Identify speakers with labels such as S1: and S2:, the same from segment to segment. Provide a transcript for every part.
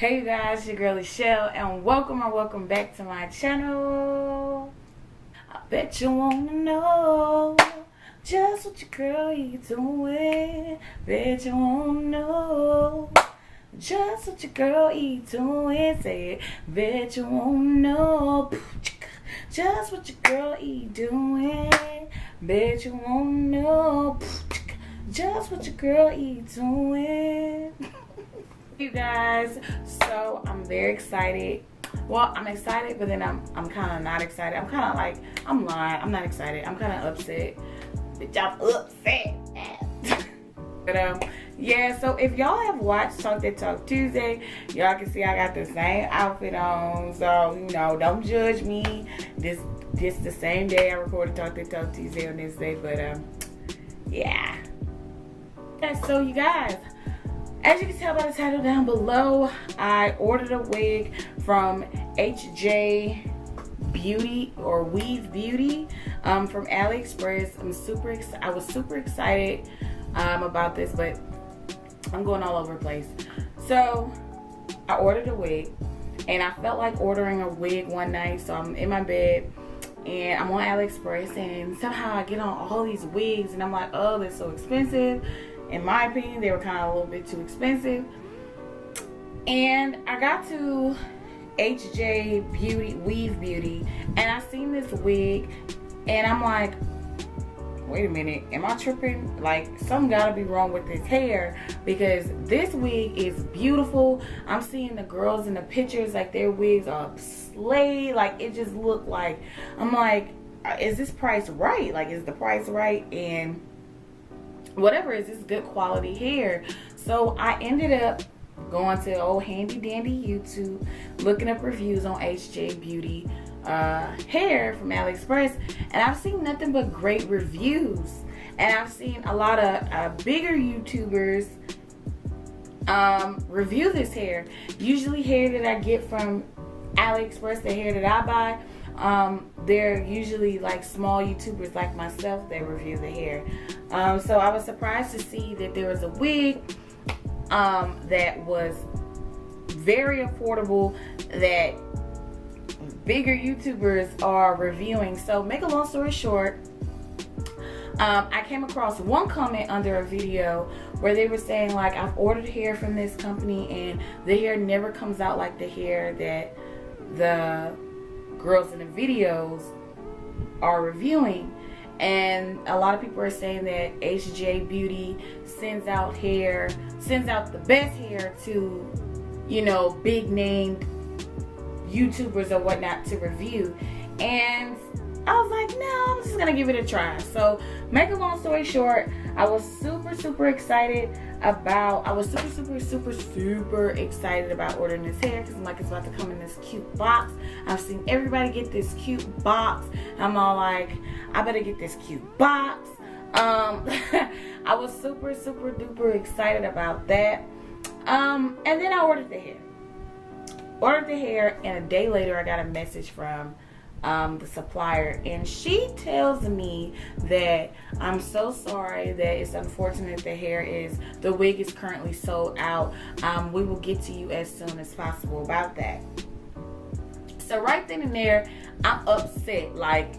S1: Hey you guys, your girl is Shell, and welcome back to my channel. I bet you wanna know just what your girl you doing. Bet you wanna know just what your girl you doing. Say it. Bet you wanna know just what your girl you doing. Bet you wanna know just what your girl you doing. You guys, so I'm very excited. Well, I'm excited, but then I'm kind of not excited. I'm kind of like, I'm lying, I'm not excited. I'm kind of upset. Bitch, I'm upset. But yeah, so if y'all have watched Talk That Talk Tuesday, y'all can see I got the same outfit on. So you know, don't judge me. This the same day I recorded Talk That Talk Tuesday on this day. But yeah. So you guys, as you can tell by the title down below, I ordered a wig from HJ Beauty or Weave Beauty from AliExpress. I was super excited about this, but I'm going all over the place. So I ordered a wig, and I felt like ordering a wig one night. So I'm in my bed and I'm on AliExpress, and somehow I get on all these wigs, and I'm like, oh, they're so expensive. In my opinion, they were kind of a little bit too expensive. And I got to HJ Beauty, Weave Beauty, and I seen this wig, and I'm like, wait a minute, am I tripping? Like, something gotta be wrong with this hair, because this wig is beautiful. I'm seeing the girls in the pictures, like their wigs are slayed. Like, it just looked like, I'm like, is this price right? Like, is the price right? And whatever, is this good quality hair? So I ended up going to old handy dandy YouTube, looking up reviews on HJ Beauty hair from AliExpress, and I've seen nothing but great reviews. And I've seen a lot of bigger YouTubers review this hair. Usually hair that I get from AliExpress, the hair that I buy, they're usually like small YouTubers like myself that review the hair. So I was surprised to see that there was a wig that was very affordable that bigger YouTubers are reviewing. So make a long story short, I came across one comment under a video where they were saying, like, I've ordered hair from this company and the hair never comes out like the hair that the girls in the videos are reviewing. And a lot of people are saying that HJ Beauty sends out the best hair to, you know, big named YouTubers or whatnot to review. And I was like, no, I'm just gonna give it a try. So make a long story short, I was super excited about, super excited about ordering this hair, because I'm like, it's about to come in this cute box. I've seen everybody get this cute box. I'm all like, I better get this cute box. I was super duper excited about that. And then I ordered the hair. And a day later I got a message from the supplier, and she tells me that I'm so sorry, that it's unfortunate the wig is currently sold out. We will get to you as soon as possible about that. So right then and there, I'm upset, like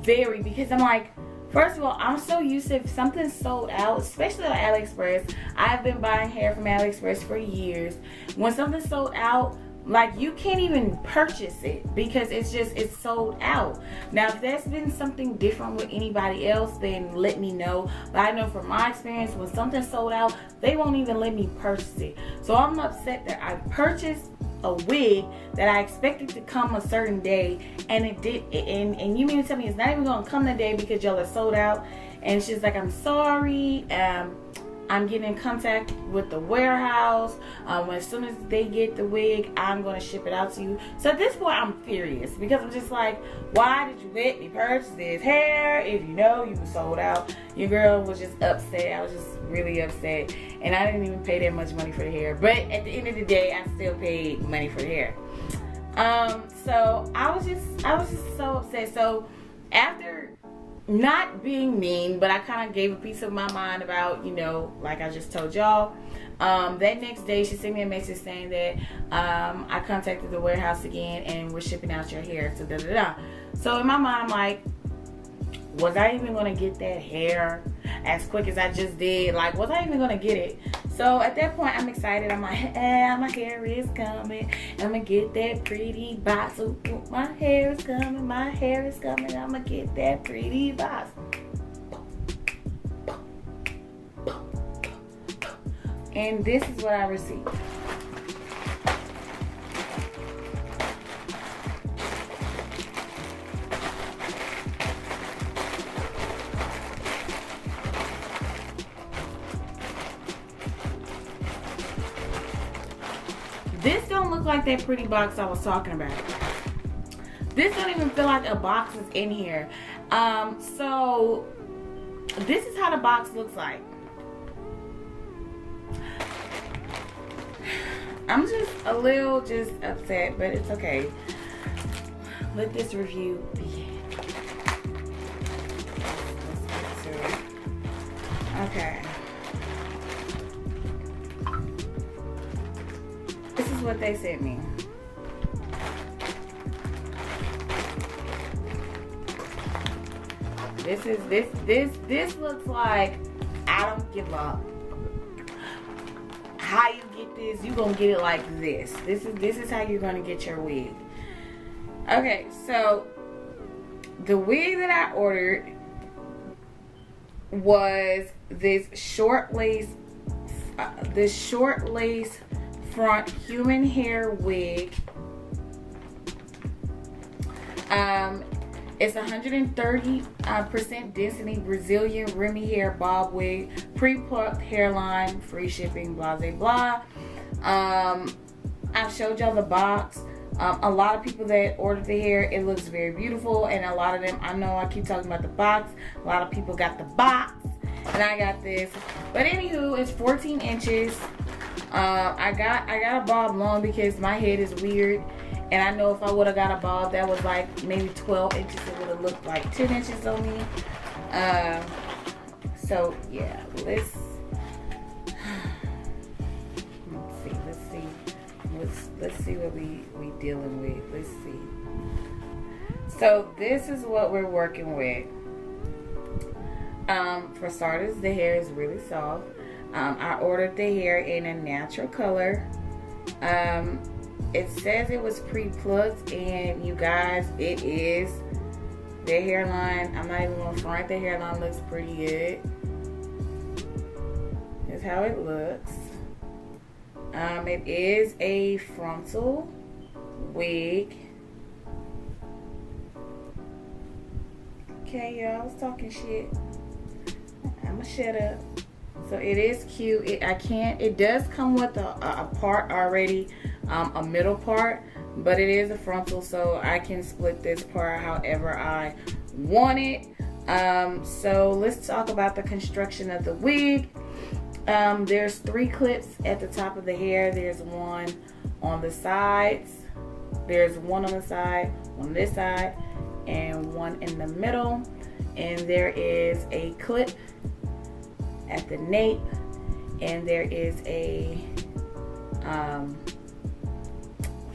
S1: very, because I'm like, first of all, I'm so used to, if something's sold out, especially on AliExpress, I've been buying hair from AliExpress for years. When something's sold out, like, you can't even purchase it because it's sold out. Now, if there's been something different with anybody else, then let me know. But I know from my experience, when something's sold out, they won't even let me purchase it. So I'm upset that I purchased a wig that I expected to come a certain day, and it did. And you mean to tell me it's not even gonna come that day because y'all are sold out? And she's like, I'm sorry. I'm getting in contact with the warehouse. As soon as they get the wig, I'm going to ship it out to you. So at this point, I'm furious, because I'm just like, why did you let me purchase this hair if you know you were sold out? Your girl was just upset. I was just really upset. And I didn't even pay that much money for the hair. But at the end of the day, I still paid money for the hair. So I was just so upset. So after not being mean, but I kind of gave a piece of my mind about, you know, like I just told y'all, That next day, she sent me a message saying that I contacted the warehouse again and we're shipping out your hair. So So in my mind, I'm like, was I even gonna get that hair as quick as I just did? Like, was I even gonna get it? So at that point, I'm excited. I'm like, my hair is coming. I'm gonna get that pretty box. Ooh, my hair is coming. My hair is coming. I'm gonna get that pretty box. And this is what I received. This don't look like that pretty box I was talking about. This don't even feel like a box is in here. So this is how the box looks like. I'm just a little upset, but it's okay. Let this review begin. Let's get to it. Okay. This is what they sent me. This looks like, I don't give up. How you get this? You gonna get it like this. This is how you're gonna get your wig. Okay, so the wig that I ordered was this short lace front human hair wig. It's 130% density Brazilian Remy hair bob wig, pre-plucked hairline, free shipping, blah blah blah. I've showed y'all the box. A lot of people that ordered the hair, it looks very beautiful, and a lot of them, I know I keep talking about the box, a lot of people got the box, and I got this. But anywho, it's 14 inches. I got a bob long because my head is weird, and I know if I would have got a bob that was like maybe 12 inches, it would have looked like 10 inches on me. So yeah, let's see what we dealing with. Let's see. So this is what we're working with. For starters, the hair is really soft. I ordered the hair in a natural color. It says it was pre-plucked, and you guys, it is. The hairline, I'm not even gonna front, the hairline looks pretty good. Here's how it looks. It is a frontal wig. Okay, y'all, I was talking shit. I'ma shut up. So it is cute. It does come with a part already, a middle part, but it is a frontal, so I can split this part however I want it. So let's talk about the construction of the wig. There's 3 clips at the top of the hair. There's one on the sides. There's one on the side, on this side, and one in the middle. And there is a clip at the nape, and there is a I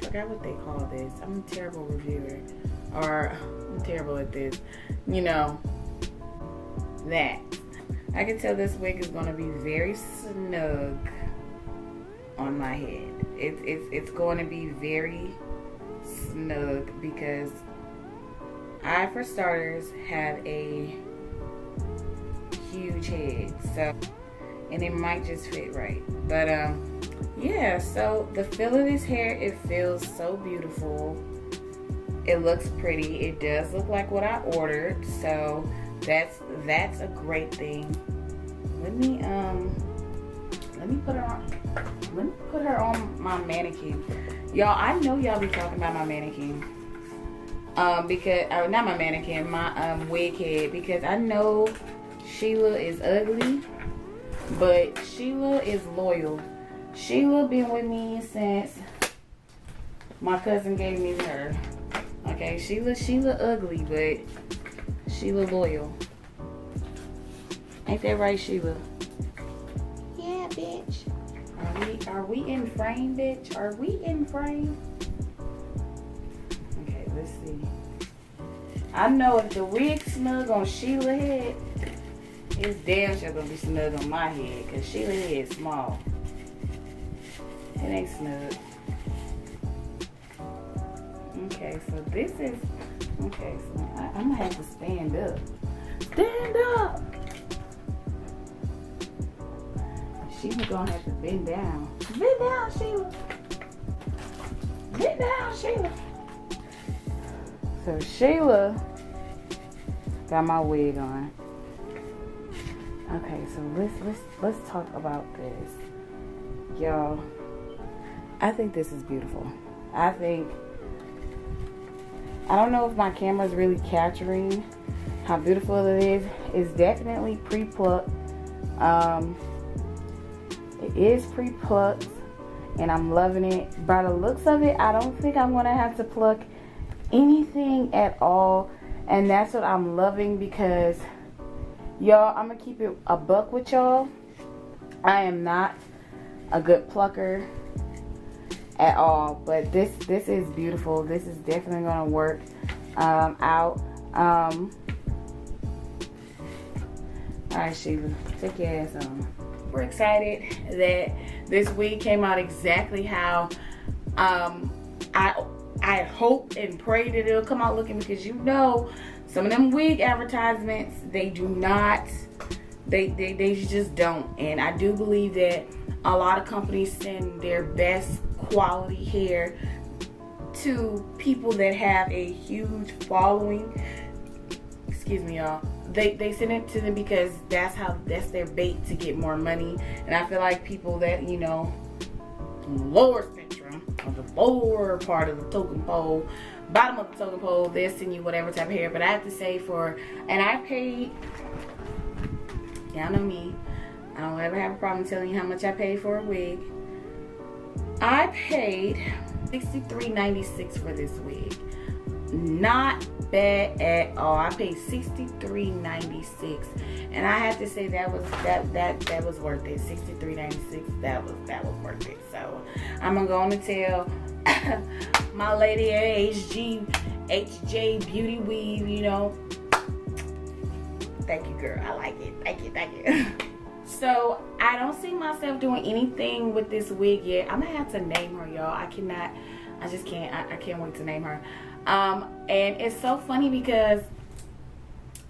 S1: forgot what they call this. I'm a terrible reviewer, or I'm terrible at this, you know, that. I can tell this wig is going to be very snug on my head. It's going to be very snug because I, for starters, have a huge head, so, and it might just fit right. But yeah, so the feel of this hair, it feels so beautiful. It looks pretty. It does look like what I ordered, so that's a great thing. Let me put her on my mannequin. Y'all, I know y'all be talking about my mannequin. Because not my mannequin, my wig head, because I know Sheila is ugly, but Sheila is loyal. Sheila been with me since my cousin gave me her. Okay, Sheila ugly, but Sheila loyal. Ain't that right, Sheila? Yeah, bitch. Are we in frame, bitch? Are we in frame? Okay, let's see. I know if the wig snug on Sheila's head, it's damn sure gonna be snug on my head, cause Sheila's head is small. It ain't snug. Okay, so this is, okay, so I'm gonna have to stand up. Stand up! Sheila gonna have to bend down. Bend down, Sheila. Bend down, Sheila. So Sheila got my wig on. Okay, so let's talk about this. Y'all, I think this is beautiful. I don't know if my camera's really capturing how beautiful it is. It's definitely pre-plucked. It is pre-plucked and I'm loving it. By the looks of it, I don't think I'm gonna have to pluck anything at all, and that's what I'm loving, because y'all, I'm gonna keep it a buck with y'all. I am not a good plucker at all, but this is beautiful. This is definitely gonna work out. All right, Sheila, take your ass on. We're excited that this wig came out exactly how I hope and pray that it'll come out looking, because you know some of them wig advertisements, they do not, they just don't. And I do believe that a lot of companies send their best quality hair to people that have a huge following. Excuse me, y'all. They send it to them because that's their bait to get more money. And I feel like people that, you know, lower spectrum, or the lower part of the totem pole, bottom of the totem pole, they'll send you whatever type of hair. But I have to say, and I paid, y'all know me, I don't ever have a problem telling you how much I paid for a wig. I paid $63.96 for this wig. Not bad at all. I paid $63.96, and I have to say that was worth it. $63.96. That was worth it. So I'm gonna go on and tell my lady at HJ Beauty Weave, you know, thank you, girl. I like it. Thank you. So I don't see myself doing anything with this wig yet. I'm gonna have to name her, y'all. I just can't. I can't wait to name her. And it's so funny because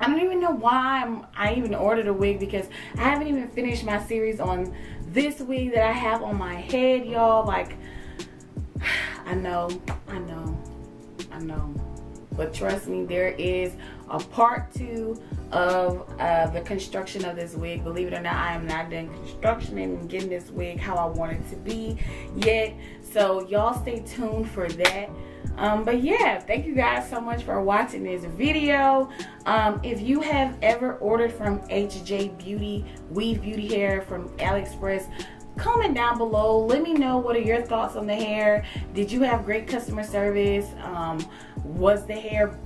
S1: I don't even know why I even ordered a wig, because I haven't even finished my series on this wig that I have on my head, y'all. Like, I know. But trust me, there is a part 2 of the construction of this wig. Believe it or not, I am not done construction and getting this wig how I want it to be yet. So y'all stay tuned for that. But yeah, thank you guys so much for watching this video. If you have ever ordered from HJ Beauty, Weave Beauty Hair from AliExpress, comment down below. Let me know, what are your thoughts on the hair? Did you have great customer service? Was the hair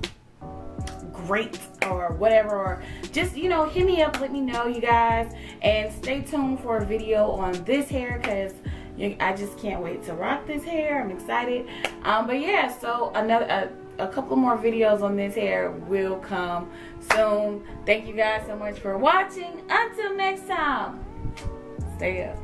S1: great or whatever? Or just, you know, hit me up, let me know, you guys. And stay tuned for a video on this hair, because I just can't wait to rock this hair. I'm excited. But yeah, so a couple more videos on this hair will come soon. Thank you guys so much for watching. Until next time, stay up.